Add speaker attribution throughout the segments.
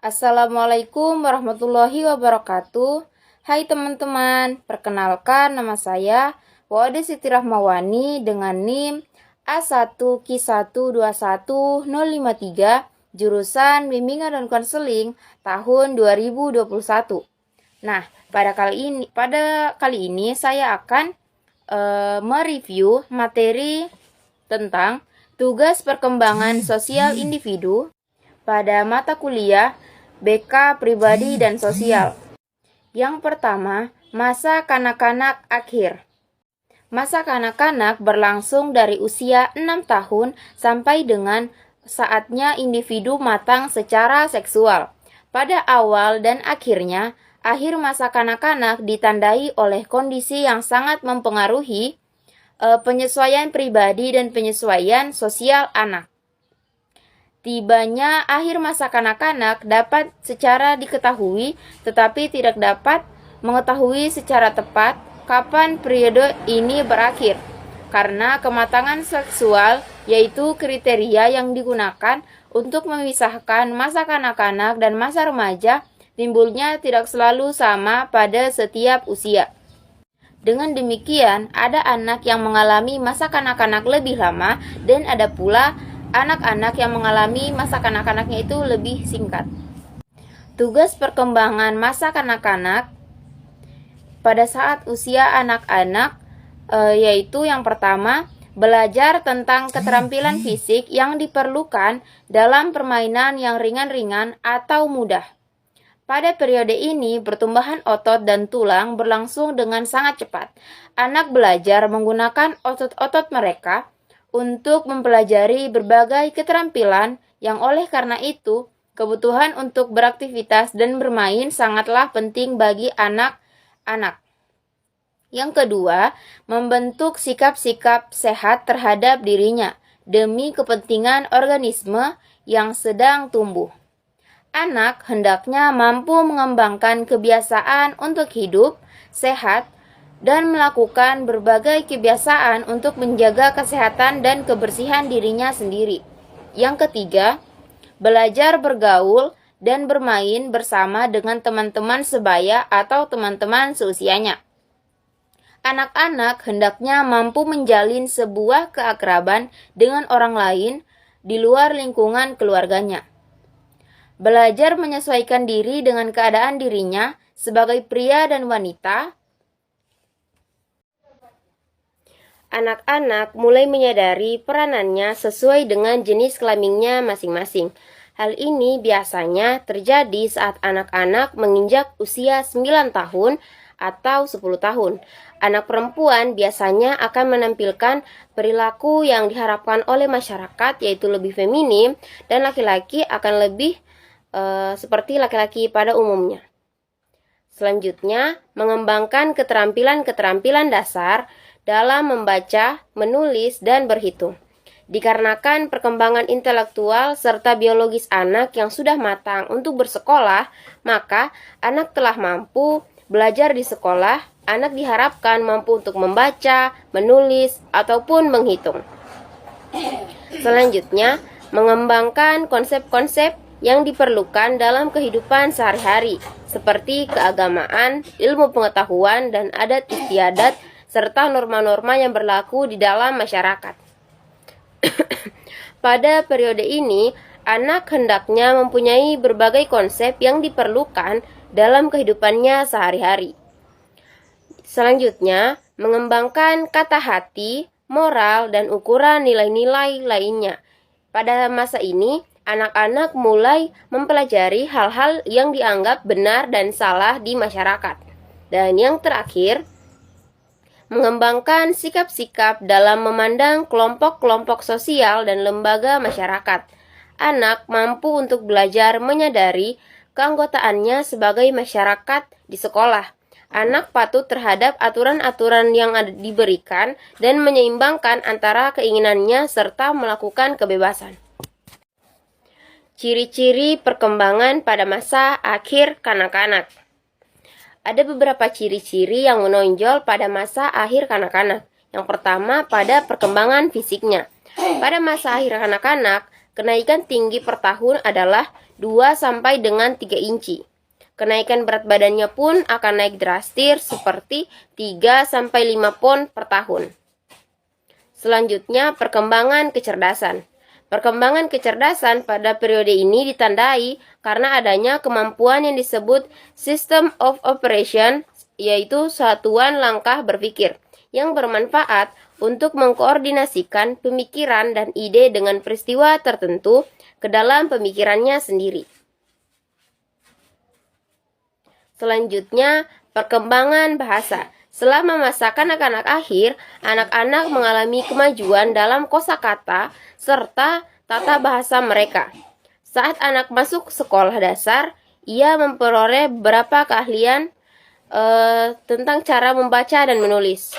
Speaker 1: Assalamualaikum warahmatullahi wabarakatuh. Hai teman-teman, perkenalkan nama saya Wade Siti Rahmawani dengan NIM A1Q121053 jurusan Bimbingan dan Konseling tahun 2021. Nah, pada kali ini saya akan mereview materi tentang tugas perkembangan sosial individu pada mata kuliah BK Pribadi dan Sosial. Yang pertama, masa kanak-kanak akhir. Masa kanak-kanak berlangsung dari usia 6 tahun sampai dengan saatnya individu matang secara seksual. Pada awal dan akhirnya, akhir masa kanak-kanak ditandai oleh kondisi yang sangat mempengaruhi penyesuaian pribadi dan penyesuaian sosial anak. Tibanya akhir masa kanak-kanak dapat secara diketahui, tetapi tidak dapat mengetahui secara tepat kapan periode ini berakhir, karena kematangan seksual yaitu kriteria yang digunakan untuk memisahkan masa kanak-kanak dan masa remaja timbulnya tidak selalu sama pada setiap usia. Dengan demikian, ada anak yang mengalami masa kanak-kanak lebih lama dan ada pula anak-anak yang mengalami masa kanak-kanaknya itu lebih singkat. Tugas perkembangan masa kanak-kanak pada saat usia anak-anak yaitu yang pertama, belajar tentang keterampilan fisik yang diperlukan dalam permainan yang ringan-ringan atau mudah. Pada periode ini, pertumbuhan otot dan tulang berlangsung dengan sangat cepat. Anak belajar menggunakan otot-otot mereka untuk mempelajari berbagai keterampilan yang oleh karena itu, kebutuhan untuk beraktivitas dan bermain sangatlah penting bagi anak-anak. Yang kedua, membentuk sikap-sikap sehat terhadap dirinya demi kepentingan organisme yang sedang tumbuh. Anak hendaknya mampu mengembangkan kebiasaan untuk hidup sehat dan melakukan berbagai kebiasaan untuk menjaga kesehatan dan kebersihan dirinya sendiri. Yang ketiga, belajar bergaul dan bermain bersama dengan teman-teman sebaya atau teman-teman seusianya. Anak-anak hendaknya mampu menjalin sebuah keakraban dengan orang lain di luar lingkungan keluarganya. Belajar menyesuaikan diri dengan keadaan dirinya sebagai pria dan wanita. Anak-anak mulai menyadari peranannya sesuai dengan jenis kelaminnya masing-masing. Hal ini biasanya terjadi saat anak-anak menginjak usia 9 tahun atau 10 tahun. Anak perempuan biasanya akan menampilkan perilaku yang diharapkan oleh masyarakat, yaitu lebih feminim, dan laki-laki akan lebih seperti laki-laki pada umumnya. Selanjutnya, mengembangkan keterampilan-keterampilan dasar dalam membaca, menulis, dan berhitung. Dikarenakan perkembangan intelektual serta biologis anak yang sudah matang untuk bersekolah, maka anak telah mampu belajar di sekolah. Anak diharapkan mampu untuk membaca, menulis, ataupun menghitung. Selanjutnya, mengembangkan konsep-konsep yang diperlukan dalam kehidupan sehari-hari, seperti keagamaan, ilmu pengetahuan, dan adat istiadat, serta norma-norma yang berlaku di dalam masyarakat. Pada periode ini, anak hendaknya mempunyai berbagai konsep yang diperlukan dalam kehidupannya sehari-hari. Selanjutnya, mengembangkan kata hati, moral, dan ukuran nilai-nilai lainnya. Pada masa ini, anak-anak mulai mempelajari hal-hal yang dianggap benar dan salah di masyarakat. Dan yang terakhir, mengembangkan sikap-sikap dalam memandang kelompok-kelompok sosial dan lembaga masyarakat. Anak mampu untuk belajar menyadari keanggotaannya sebagai masyarakat di sekolah. Anak patuh terhadap aturan-aturan yang diberikan dan menyeimbangkan antara keinginannya serta melakukan kebebasan. Ciri-ciri perkembangan pada masa akhir kanak-kanak. Ada beberapa ciri-ciri yang menonjol pada masa akhir kanak-kanak. Yang pertama, pada perkembangan fisiknya. Pada masa akhir kanak-kanak, kenaikan tinggi per tahun adalah
Speaker 2: 2 sampai dengan 3 inci. Kenaikan berat badannya pun akan naik drastis seperti 3 sampai 5 pon per tahun. Selanjutnya, perkembangan kecerdasan. Perkembangan kecerdasan pada periode ini ditandai karena adanya kemampuan yang disebut System of Operation, yaitu satuan langkah berpikir, yang bermanfaat untuk mengkoordinasikan pemikiran dan ide dengan peristiwa tertentu ke dalam pemikirannya sendiri. Selanjutnya, perkembangan bahasa. Selama masa kanak-kanak akhir, anak-anak mengalami kemajuan dalam kosakata serta tata bahasa mereka. Saat anak masuk sekolah dasar, ia memperoleh beberapa keahlian tentang cara membaca dan menulis.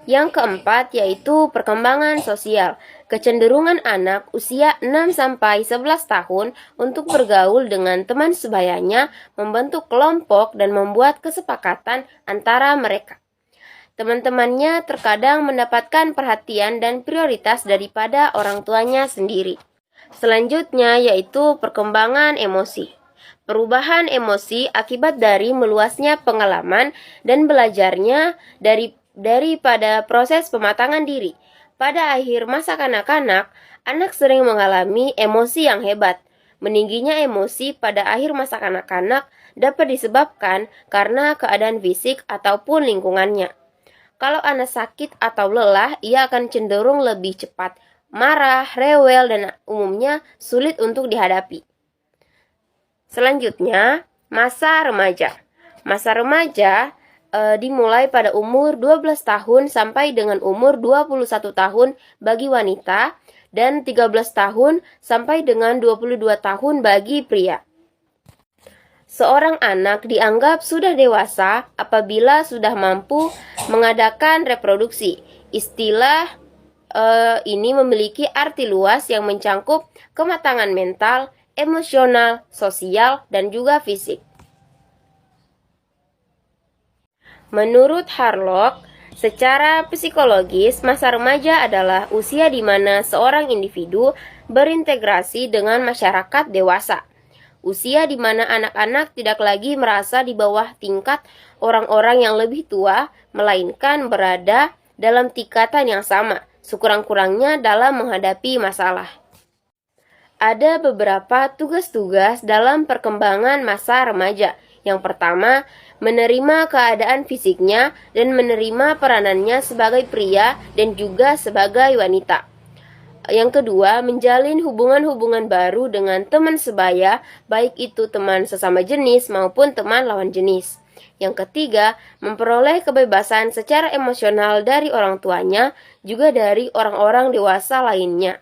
Speaker 2: Yang keempat yaitu perkembangan sosial. Kecenderungan anak usia 6-11 tahun untuk bergaul dengan teman sebayanya, membentuk kelompok dan membuat kesepakatan antara mereka. Teman-temannya terkadang mendapatkan perhatian dan prioritas daripada orang tuanya sendiri. Selanjutnya yaitu perkembangan emosi. Perubahan emosi akibat dari meluasnya pengalaman dan belajarnya daripada proses pematangan diri. Pada akhir masa kanak-kanak, anak sering mengalami emosi yang hebat. Meningginya emosi pada akhir masa kanak-kanak dapat disebabkan karena keadaan fisik ataupun lingkungannya. Kalau anak sakit atau lelah, ia akan cenderung lebih cepat marah, rewel, dan umumnya sulit untuk dihadapi. Selanjutnya, masa remaja. Masa remaja dimulai pada umur 12 tahun sampai dengan umur 21 tahun bagi wanita dan 13 tahun sampai dengan 22 tahun bagi pria. Seorang anak dianggap sudah dewasa apabila sudah mampu mengadakan reproduksi. Istilah ini memiliki arti luas yang mencangkup kematangan mental, emosional, sosial, dan juga fisik. Menurut Harlock, secara psikologis, masa remaja adalah usia di mana seorang individu berintegrasi dengan masyarakat dewasa. Usia di mana anak-anak tidak lagi merasa di bawah tingkat orang-orang yang lebih tua, melainkan berada dalam tingkatan yang sama, sekurang-kurangnya dalam menghadapi masalah. Ada beberapa tugas-tugas dalam perkembangan masa remaja. Yang pertama, menerima keadaan fisiknya dan menerima peranannya sebagai pria dan juga sebagai wanita. Yang kedua, menjalin hubungan-hubungan baru dengan teman sebaya, baik itu teman sesama jenis maupun teman lawan jenis. Yang ketiga, memperoleh kebebasan secara emosional dari orang tuanya, juga dari orang-orang dewasa lainnya.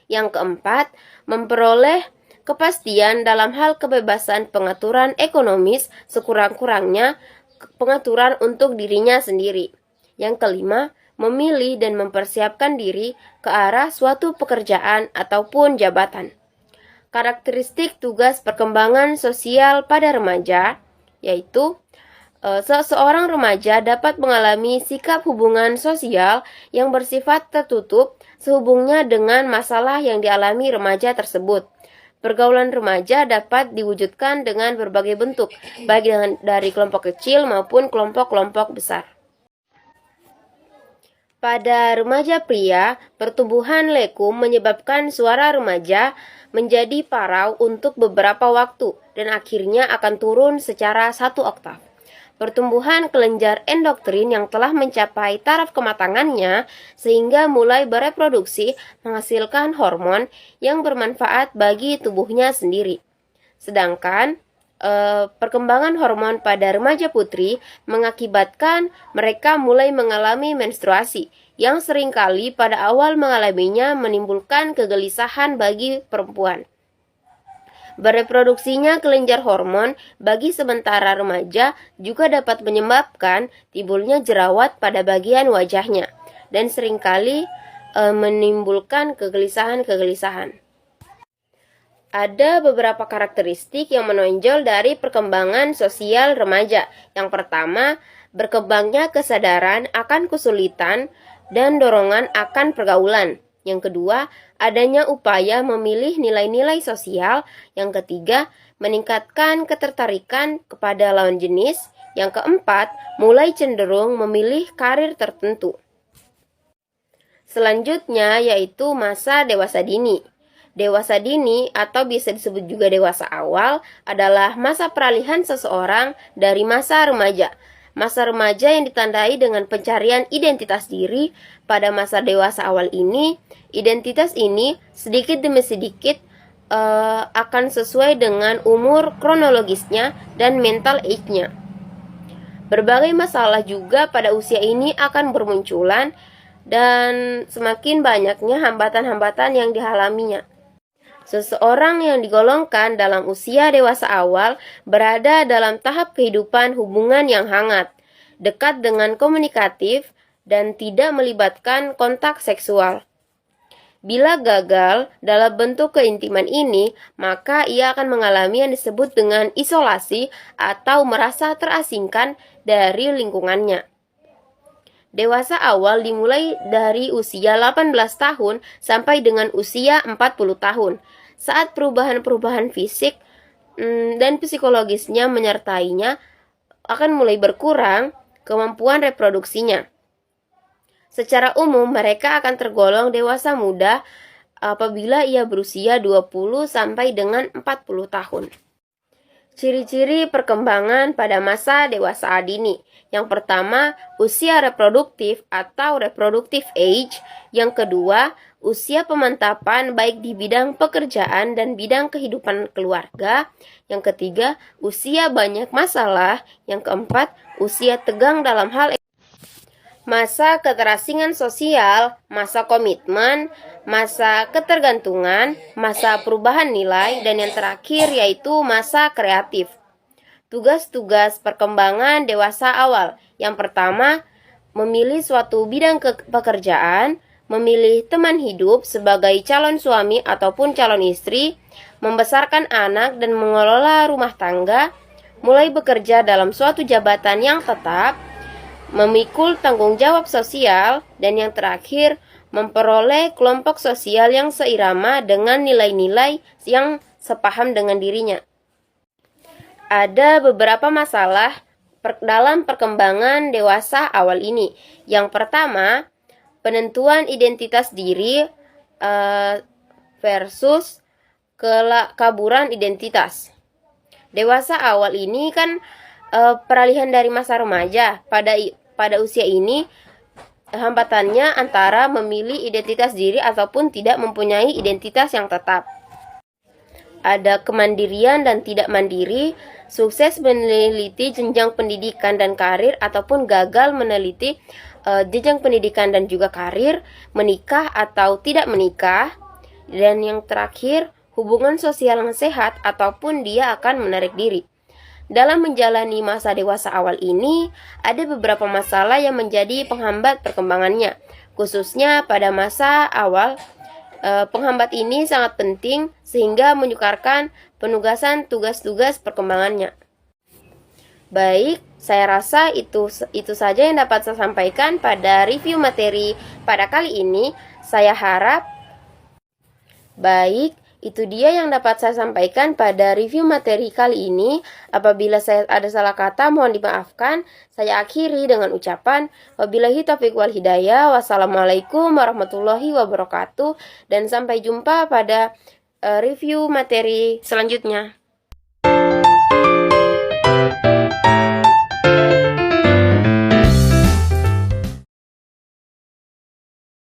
Speaker 2: Yang keempat, memperoleh kepastian dalam hal kebebasan pengaturan ekonomis, sekurang-kurangnya pengaturan untuk dirinya sendiri. Yang kelima, memilih dan mempersiapkan diri ke arah suatu pekerjaan ataupun jabatan. Karakteristik tugas perkembangan sosial pada remaja yaitu seseorang remaja dapat mengalami sikap hubungan sosial yang bersifat tertutup sehubungnya dengan masalah yang dialami remaja tersebut. Pergaulan remaja dapat diwujudkan dengan berbagai bentuk, baik dari kelompok kecil maupun kelompok-kelompok besar. Pada remaja pria, pertumbuhan lekum menyebabkan suara remaja menjadi parau untuk beberapa waktu dan akhirnya akan turun secara 1 oktav. Pertumbuhan kelenjar endokrin yang telah mencapai taraf kematangannya sehingga mulai bereproduksi menghasilkan hormon yang bermanfaat bagi tubuhnya sendiri. Sedangkan perkembangan hormon pada remaja putri mengakibatkan mereka mulai mengalami menstruasi yang seringkali pada awal mengalaminya menimbulkan kegelisahan bagi perempuan. Bereproduksinya kelenjar hormon bagi sementara remaja juga dapat menyebabkan timbulnya jerawat pada bagian wajahnya dan seringkali menimbulkan kegelisahan-kegelisahan. Ada beberapa karakteristik yang menonjol dari perkembangan sosial remaja. Yang pertama, berkembangnya kesadaran akan kesulitan dan dorongan akan pergaulan. Yang kedua, adanya upaya memilih nilai-nilai sosial. Yang ketiga, meningkatkan ketertarikan kepada lawan jenis. Yang keempat, mulai cenderung memilih karir tertentu. Selanjutnya yaitu masa dewasa dini. Dewasa dini atau bisa disebut juga dewasa awal adalah masa peralihan seseorang dari masa remaja. Masa remaja yang ditandai dengan pencarian identitas diri. Pada masa dewasa awal ini, identitas ini sedikit demi sedikit akan sesuai dengan umur kronologisnya dan mental age-nya. Berbagai masalah juga pada usia ini akan bermunculan dan semakin banyaknya hambatan-hambatan yang dialaminya. Seseorang yang digolongkan dalam usia dewasa awal berada dalam tahap kehidupan hubungan yang hangat, dekat dengan komunikatif, dan tidak melibatkan kontak seksual. Bila gagal dalam bentuk keintiman ini, maka ia akan mengalami yang disebut dengan isolasi atau merasa terasingkan dari lingkungannya. Dewasa awal dimulai dari usia 18 tahun sampai dengan usia 40 tahun. Saat perubahan-perubahan fisik dan psikologisnya menyertainya akan mulai berkurang kemampuan reproduksinya. Secara umum mereka akan tergolong dewasa muda apabila ia berusia 20 sampai dengan 40 tahun. Ciri-ciri perkembangan pada masa dewasa dini. Yang pertama, usia reproduktif atau reproductive age. Yang kedua, usia pemantapan baik di bidang pekerjaan dan bidang kehidupan keluarga. Yang ketiga, usia banyak masalah. Yang keempat, usia tegang dalam hal masa keterasingan sosial, masa komitmen, masa ketergantungan, masa perubahan nilai, dan yang terakhir yaitu masa kreatif. Tugas-tugas perkembangan dewasa awal. Yang pertama, memilih suatu bidang pekerjaan, memilih teman hidup sebagai calon suami ataupun calon istri, membesarkan anak dan mengelola rumah tangga, mulai bekerja dalam suatu jabatan yang tetap, memikul tanggung jawab sosial, dan yang terakhir, memperoleh kelompok sosial yang seirama dengan nilai-nilai yang sepaham dengan dirinya. Ada beberapa masalah dalam perkembangan dewasa awal ini. Yang pertama, penentuan identitas diri versus kekaburan identitas. Dewasa awal ini kan peralihan dari masa remaja. Pada usia ini hambatannya antara memilih identitas diri ataupun tidak mempunyai identitas yang tetap. Ada kemandirian dan tidak mandiri, sukses meneliti jenjang pendidikan dan karir ataupun gagal meneliti jenjang pendidikan dan juga karir, menikah atau tidak menikah, dan yang terakhir hubungan sosial yang sehat ataupun dia akan menarik diri. Dalam menjalani masa dewasa awal ini, ada beberapa masalah yang menjadi penghambat perkembangannya. Khususnya pada masa awal, penghambat ini sangat penting sehingga menyukarkan penugasan tugas-tugas perkembangannya. Baik, saya rasa itu saja yang dapat saya sampaikan pada review materi pada kali ini. Saya harap baik. Itu dia yang dapat saya sampaikan pada review materi kali ini. Apabila saya ada salah kata, mohon dimaafkan. Saya akhiri dengan ucapan wabillahi taufiq wal hidayah. Wassalamualaikum warahmatullahi wabarakatuh. Dan sampai jumpa pada review materi selanjutnya.